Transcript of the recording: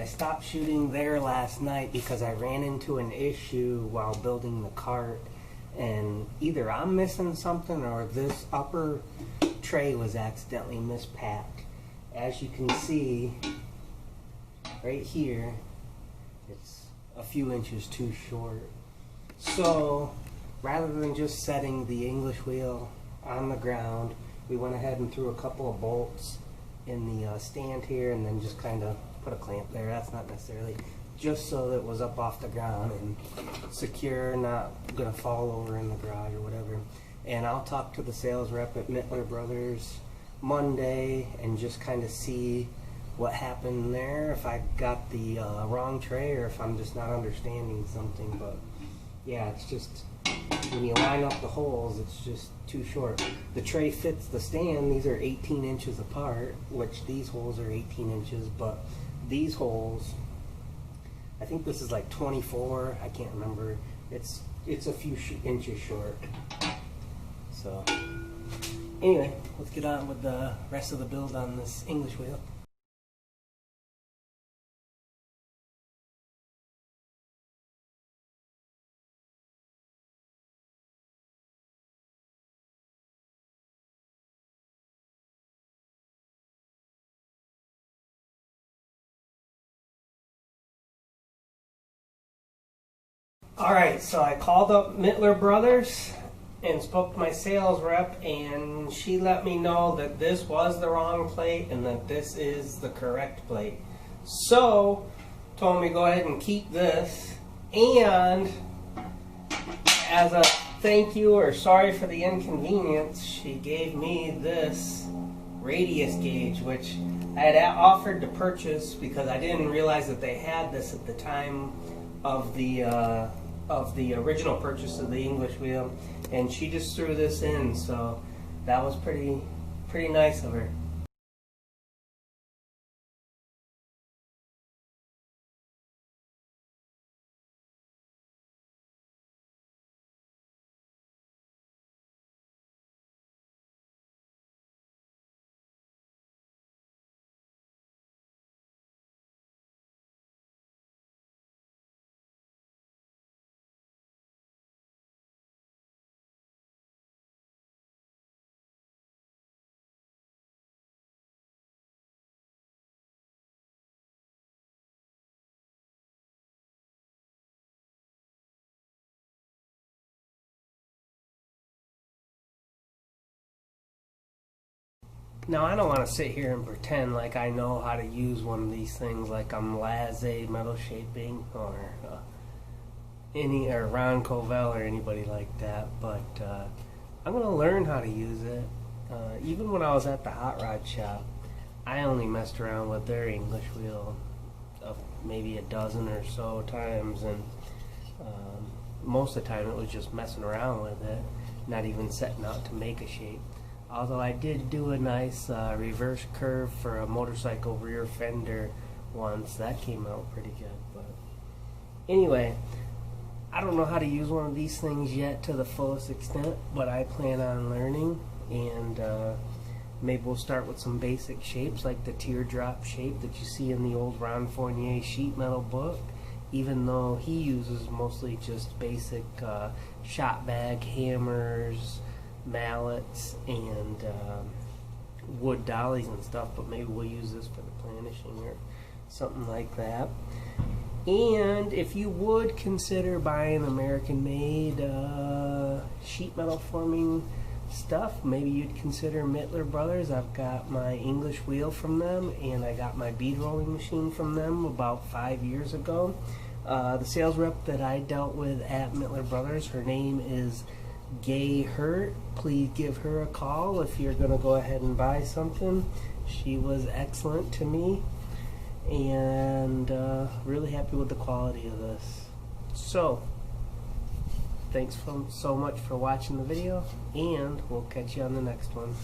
I stopped shooting there last night because I ran into an issue while building the cart, and either I'm missing something or this upper tray was accidentally mispacked. As you can see right here, it's a few inches too short. So rather than just setting the English wheel on the ground, we went ahead and threw a couple of bolts in the stand here, and then just kind of put a clamp there. That's not necessarily, just so that it was up off the ground and secure, not gonna fall over in the garage or whatever. And I'll talk to the sales rep at Mittler Bros Monday and just kind of see what happened there, if I got the wrong tray or if I'm just not understanding something. But yeah, it's just when you line up the holes, it's just too short. The tray fits the stand. These are 18 inches apart, which these holes are 18 inches, but these holes, I think this is like 24, I can't remember. It's a few inches short. So anyway, let's get on with the rest of the build on this English wheel. Alright, so I called up Mittler Brothers and spoke to my sales rep, and she let me know that this was the wrong plate and that this is the correct plate. So, told me go ahead and keep this, and as a thank you or sorry for the inconvenience, she gave me this radius gauge, which I had offered to purchase because I didn't realize that they had this at the time of the original purchase of the English wheel, and she just threw this in, so that was pretty nice of her. Now, I don't want to sit here and pretend like I know how to use one of these things, like I'm Laze Metal Shaping or Ron Covell or anybody like that, but I'm going to learn how to use it. Even when I was at the hot rod shop, I only messed around with their English wheel maybe a dozen or so times, and most of the time it was just messing around with it, not even setting out to make a shape. Although I did do a nice reverse curve for a motorcycle rear fender once. That came out pretty good. But anyway, I don't know how to use one of these things yet to the fullest extent, but I plan on learning, and maybe we'll start with some basic shapes like the teardrop shape that you see in the old Ron Fournier sheet metal book, even though he uses mostly just basic shot bag hammers, mallets, and wood dollies and stuff, but maybe we'll use this for the planishing or something like that. And if you would consider buying American-made sheet metal forming stuff, maybe you'd consider Mittler Brothers. I've got my English wheel from them, and I got my bead rolling machine from them about 5 years ago. The sales rep that I dealt with at Mittler Brothers, her name is Gay Hurt. Please give her a call if you're going to go ahead and buy something. She was excellent to me, and really happy with the quality of this. So thanks so much for watching the video, and we'll catch you on the next one.